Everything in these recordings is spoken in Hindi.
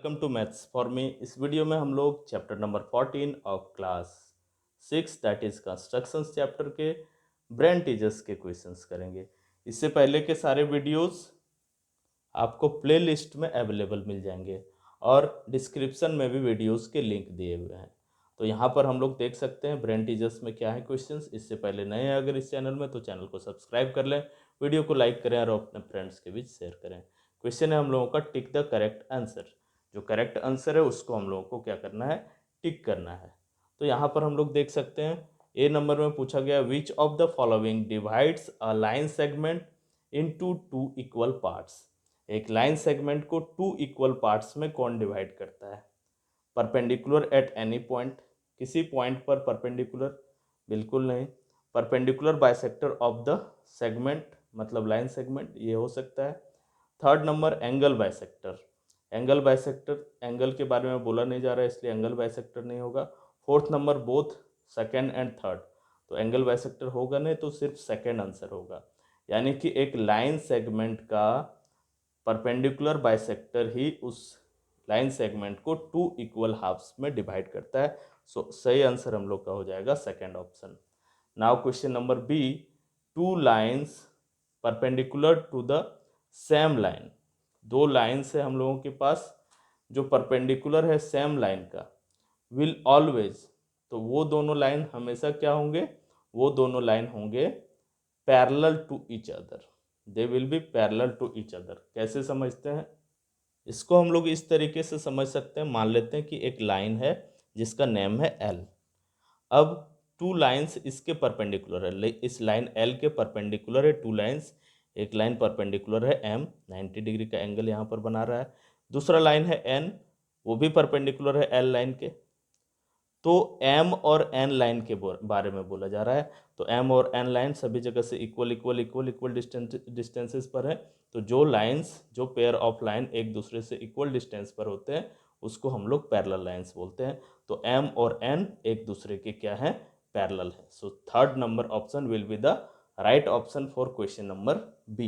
Welcome to maths for me. इस वीडियो में हम लोग chapter number 14 of class 6 that is constructions chapter के ब्रेन टीजर्स के क्वेश्चंस करेंगे। इससे पहले के सारे वीडियोस आपको प्ले लिस्ट में अवेलेबल मिल जाएंगे और डिस्क्रिप्शन में भी वीडियोस के लिंक दिए हुए हैं। तो यहाँ पर हम लोग देख सकते हैं ब्रेन टीजर्स में क्या है क्वेश्चंस। इससे पहले नए हैं अगर इस चैनल में तो चैनल को सब्सक्राइब कर लें, वीडियो को लाइक करें और अपने फ्रेंड्स के बीच शेयर करें। क्वेश्चन है हम लोगों का टिक द करेक्ट आंसर। जो करेक्ट आंसर है उसको हम लोगों को क्या करना है, टिक करना है। तो यहाँ पर हम लोग देख सकते हैं ए नंबर में पूछा गया which of the following divides a line segment into two equal parts. एक लाइन सेगमेंट को टू इक्वल पार्ट्स में कौन डिवाइड करता है। परपेंडिकुलर एट एनी पॉइंट, किसी पॉइंट पर परपेंडिकुलर, बिल्कुल नहीं। Perpendicular bisector of the segment मतलब लाइन सेगमेंट, ये हो सकता है। Third number angle bisector, angle bisector angle के बारे में बोला नहीं जा रहा है इसलिए एंगल बाइसेक्टर नहीं होगा। Fourth number both second and third, तो एंगल बाइसेक्टर होगा नहीं तो सिर्फ सेकेंड आंसर होगा। यानी कि एक लाइन सेगमेंट का परपेंडिकुलर बाइसेक्टर ही उस लाइन सेगमेंट को टू इक्वल हाफ्स में डिवाइड करता है। सो सही आंसर हम लोग का हो जाएगा second option. Now question number B, two lines perpendicular to the same line. दो लाइन्स है हम लोगों के पास जो परपेंडिकुलर है सेम लाइन का, विल ऑलवेज, तो वो दोनों लाइन हमेशा क्या होंगे, वो दोनों लाइन होंगे parallel to each other. They will be parallel to each other. कैसे समझते हैं इसको, हम लोग इस तरीके से समझ सकते हैं। मान लेते हैं कि एक लाइन है जिसका नेम है एल। अब टू लाइंस इसके परपेंडिकुलर है, इस लाइन एल के परपेंडिकुलर है टू लाइंस। एक लाइन परपेंडिकुलर है एम, 90 डिग्री का एंगल यहाँ पर बना रहा है। दूसरा लाइन है एन, वो भी परपेंडिकुलर है एल लाइन के। तो एम और एन लाइन के बारे में बोला जा रहा है। तो एम और एन लाइन सभी जगह से equal equal equal equal distances पर है। तो जो लाइंस, जो पेयर ऑफ लाइन एक दूसरे से इक्वल डिस्टेंस पर होते हैं उसको हम लोग पैरेलल लाइंस बोलते हैं। तो एम और एन एक दूसरे के क्या है, पैरेलल है। So third number option will be the right option for question number B.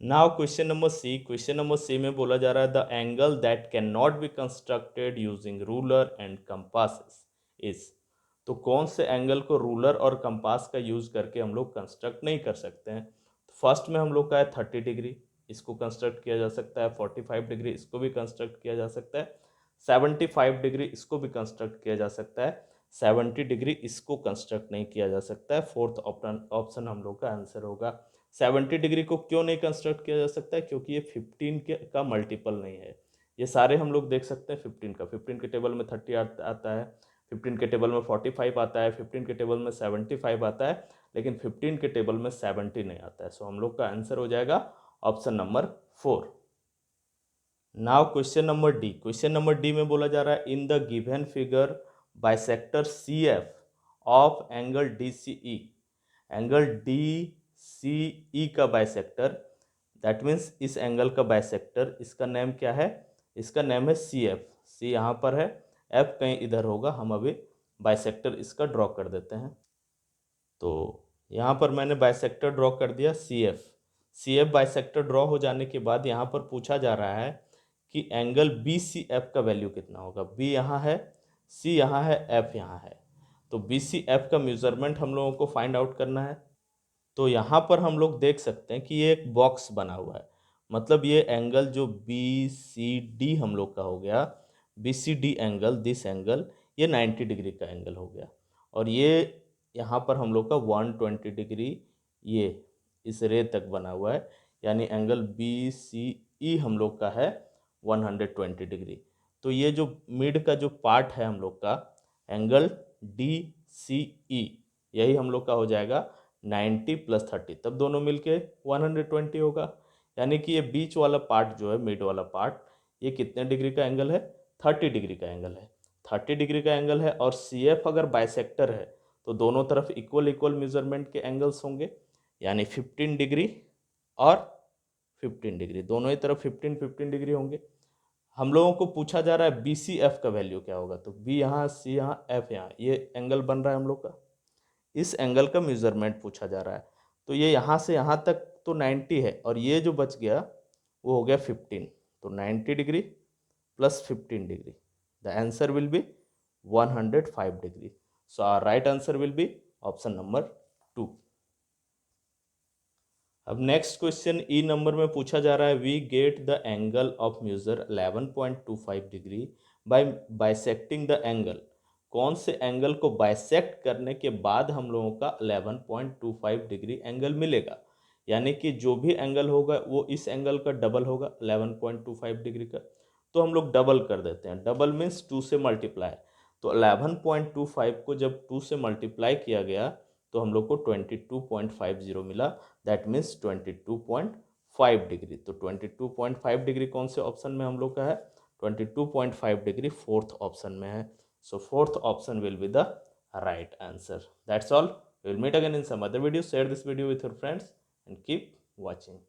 Now question number C. Question number C में बोला जा रहा है the angle that can not be constructed using ruler and compasses is. तो कौन से एंगल को रूलर और कंपास का यूज करके हम लोग कंस्ट्रक्ट नहीं कर सकते हैं। तो फर्स्ट में हम लोग का है 30 डिग्री, इसको कंस्ट्रक्ट किया जा सकता है। 45 डिग्री इसको भी कंस्ट्रक्ट किया जा सकता है। 75 डिग्री इसको भी कंस्ट्रक्ट किया जा सकता है। 70 डिग्री इसको कंस्ट्रक्ट नहीं किया जा सकता है। फोर्थ ऑप्शन हम लोग का आंसर होगा। 70 डिग्री को क्यों नहीं कंस्ट्रक्ट किया जा सकता है, क्योंकि ये 15 का मल्टीपल नहीं है। ये सारे हम लोग देख सकते हैं 15 का, 15 के टेबल में 30 आता है, 15 के टेबल में 45 आता है, 15 के टेबल में 75 आता है, लेकिन 15 के टेबल में 70 नहीं आता है। सो हम लोग का आंसर हो जाएगा option number 4। Now question number D. Question number D में बोला जा रहा है in the given figure bisector C F of angle D C E. Angle D C E का बाइसेक्टर, दैट मीन्स इस एंगल का बाइसेक्टर, इसका नेम क्या है, इसका नेम है सी एफ। सी यहाँ पर है, एफ कहीं इधर होगा। हम अभी बाइसेक्टर इसका ड्रॉ कर देते हैं। तो यहाँ पर मैंने बाइसेक्टर ड्रॉ कर दिया C F. C F bisector draw हो जाने के बाद यहाँ पर पूछा जा रहा है कि एंगल बी सी एफ का वैल्यू कितना होगा। बी यहाँ है, सी यहाँ है, एफ यहाँ है। तो बी सी एफ का मेजरमेंट हम लोगों को फाइंड आउट करना है। तो यहाँ पर हम लोग देख सकते हैं कि ये एक बॉक्स बना हुआ है, मतलब ये एंगल जो बी सी डी हम लोग का हो गया, B C D angle, this angle, ये 90 डिग्री का एंगल हो गया। और ये यहाँ पर हम लोग का 120 डिग्री ये इस रे तक बना हुआ है, यानी एंगल बी सी ई हम लोग का है 120 डिग्री। तो ये जो मिड का जो पार्ट है हम लोग का एंगल डी सी ई, यही हम लोग का हो जाएगा 90 + 30, तब दोनों मिलके 120 होगा। यानी कि ये बीच वाला पार्ट जो है, मिड वाला पार्ट, ये कितने डिग्री का एंगल है, 30 डिग्री का एंगल है। 30 डिग्री का एंगल है और सी एफ अगर बाइसेक्टर है तो दोनों तरफ इक्वल इक्वल मेजरमेंट के एंगल्स होंगे, यानी 15 डिग्री और 15 डिग्री, दोनों ही तरफ 15 15 डिग्री होंगे। हम लोगों को पूछा जा रहा है बी सी एफ का वैल्यू क्या होगा। तो बी यहाँ, सी यहाँ, एफ यहाँ, ये एंगल बन रहा है हम लोग का, इस एंगल का मेजरमेंट पूछा जा रहा है। तो ये यहाँ से यहाँ तक तो 90 है और ये जो बच गया वो हो गया 15। तो 90 degree plus 15 degree. The answer will be 105 degree. So our right answer will be option number 2. अब नेक्स्ट क्वेश्चन ई नंबर में पूछा जा रहा है, we get the angle of measure 11.25 degree by bisecting the angle. कौन से एंगल को बाइसेक्ट करने के बाद हम लोगों का 11.25 डिग्री एंगल मिलेगा? यानी कि जो भी एंगल होगा वो इस एंगल का डबल होगा 11.25 डिग्री का। तो हम लोग डबल कर देते हैं, डबल मीन्स 2 से मल्टीप्लाई। तो 11.25 को जब 2 से मल्टीप्लाई किया गया तो हम लोग को 22.50 मिला, दैट मीन्स 22.5 डिग्री। तो 22.5 डिग्री कौन से ऑप्शन में हम लोग का है? 22.5 डिग्री फोर्थ ऑप्शन में है। So fourth option will be the right answer. That's all, we will meet again in some other video. Share this video with your friends and keep watching.